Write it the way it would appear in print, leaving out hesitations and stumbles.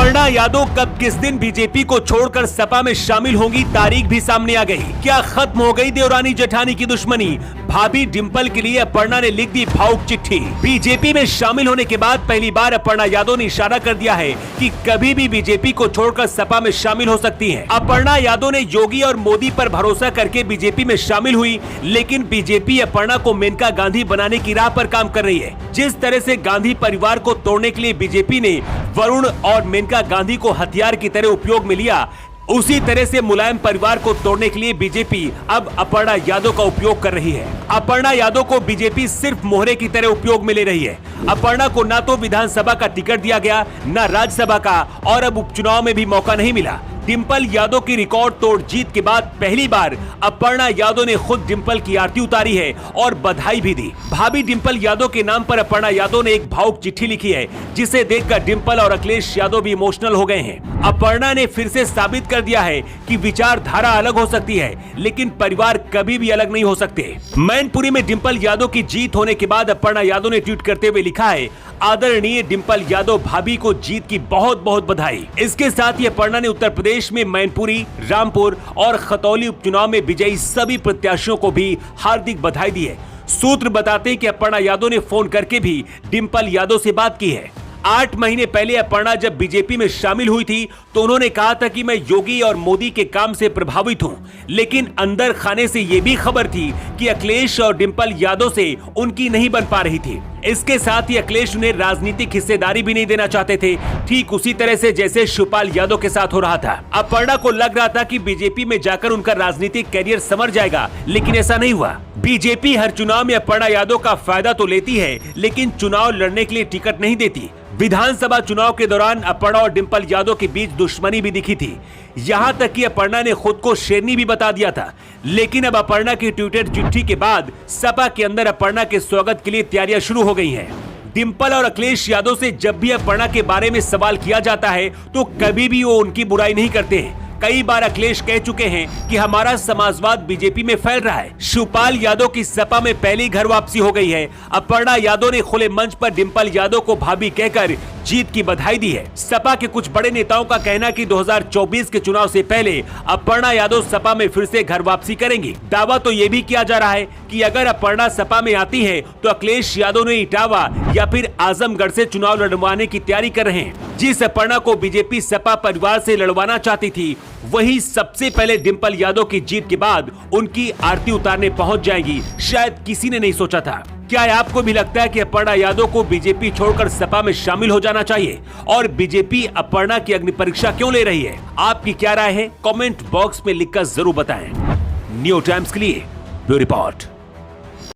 अपर्णा यादव कब किस दिन बीजेपी को छोड़कर सपा में शामिल होंगी, तारीख भी सामने आ गई। क्या खत्म हो गई देवरानी जेठानी की दुश्मनी? भाभी डिंपल के लिए अपर्णा ने लिख दी भावुक चिट्ठी। बीजेपी में शामिल होने के बाद पहली बार अपर्णा यादव ने इशारा कर दिया है कि कभी भी बीजेपी को छोड़कर सपा में शामिल हो सकती हैं। अपर्णा यादव ने योगी और मोदी पर भरोसा करके बीजेपी में शामिल हुई, लेकिन बीजेपी अपर्णा को मेनका गांधी बनाने की राह पर काम कर रही है। जिस तरह से गांधी परिवार को तोड़ने के लिए बीजेपी ने वरुण और मेनका गांधी को हथियार की तरह उपयोग में लिया, उसी तरह से मुलायम परिवार को तोड़ने के लिए बीजेपी अब अपर्णा यादव का उपयोग कर रही है। अपर्णा यादव को बीजेपी सिर्फ मोहरे की तरह उपयोग में ले रही है। अपर्णा को ना तो विधानसभा का टिकट दिया गया, ना राज्यसभा का, और अब उपचुनाव में भी मौका नहीं मिला। डिंपल यादव की रिकॉर्ड तोड़ जीत के बाद पहली बार अपर्णा यादव ने खुद डिंपल की आरती उतारी है और बधाई भी दी। भाभी डिंपल यादव के नाम पर अपर्णा यादव ने एक भावुक चिट्ठी लिखी है, जिसे देखकर डिंपल और अखिलेश यादव भी इमोशनल हो गए हैं। अपर्णा ने फिर से साबित कर दिया है कि विचारधारा अलग हो सकती है, लेकिन परिवार कभी भी अलग नहीं हो सकते। मैनपुरी में डिंपल यादव की जीत होने के बाद अपर्णा यादव ने ट्वीट करते हुए लिखा है, आदरणीय डिंपल यादव भाभी को जीत की बहुत बहुत बधाई। इसके साथ ही अपर्णा ने उत्तर प्रदेश में मैनपुरी, रामपुर और खतौली उपचुनाव में विजयी सभी प्रत्याशियों को भी हार्दिक बधाई दी है। सूत्र बताते हैं कि अपर्णा यादव ने फोन करके भी डिंपल यादव से बात की है। 8 महीने पहले अपर्णा जब बीजेपी में शामिल हुई थी तो उन्होंने कहा था कि मैं योगी और मोदी के काम से प्रभावित हूं, लेकिन अंदर खाने से यह भी खबर थी कि अखिलेश और डिंपल यादव से उनकी नहीं बन पा रही थी। इसके साथ ही अखिलेश उन्हें राजनीतिक हिस्सेदारी भी नहीं देना चाहते थे, ठीक उसी तरह से जैसे शिवपाल यादव के साथ हो रहा था। अपर्णा को लग रहा था कि बीजेपी में जाकर उनका राजनीतिक कैरियर संवर जाएगा, लेकिन ऐसा नहीं हुआ। बीजेपी हर चुनाव में अपर्णा यादव का फायदा तो लेती है, लेकिन चुनाव लड़ने के लिए टिकट नहीं देती। विधानसभा चुनाव के दौरान अपर्णा और डिंपल यादव के बीच दुश्मनी भी दिखी थी, यहां तक कि अपर्णा ने खुद को शेरनी भी बता दिया था। लेकिन अब अपर्णा की ट्विटर चिट्ठी के बाद सपा के अंदर अपर्णा के स्वागत के लिए तैयारियां शुरू हो गई हैं। डिंपल और अखिलेश यादव से जब भी अपर्णा के बारे में सवाल किया जाता है तो कभी भी वो उनकी बुराई नहीं करते हैं। कई बार अखिलेश कह चुके हैं कि हमारा समाजवाद बीजेपी में फैल रहा है। शिवपाल यादव की सपा में पहली घर वापसी हो गई है। अपर्णा यादव ने खुले मंच पर डिंपल यादव को भाभी कहकर जीत की बधाई दी है। सपा के कुछ बड़े नेताओं का कहना कि 2024 के चुनाव से पहले अपर्णा यादव सपा में फिर से घर वापसी करेंगी। दावा तो ये भी किया जा रहा है कि अगर अपर्णा सपा में आती है तो अखिलेश यादव ने इटावा या फिर आजमगढ़ से चुनाव लड़वाने की तैयारी कर रहे हैं। जिस अपर्णा को बीजेपी सपा परिवार से लड़वाना चाहती थी, वही सबसे पहले डिंपल यादव की जीत के बाद उनकी आरती उतारने पहुंच जाएगी, शायद किसी ने नहीं सोचा था। क्या आपको भी लगता है कि अपर्णा यादव को बीजेपी छोड़कर सपा में शामिल हो जाना चाहिए? और बीजेपी अपर्णा की अग्नि परीक्षा क्यों ले रही है? आपकी क्या राय है? कमेंट बॉक्स में लिखकर जरूर बताएं। न्यू टाइम्स के लिए ब्यूरो रिपोर्ट।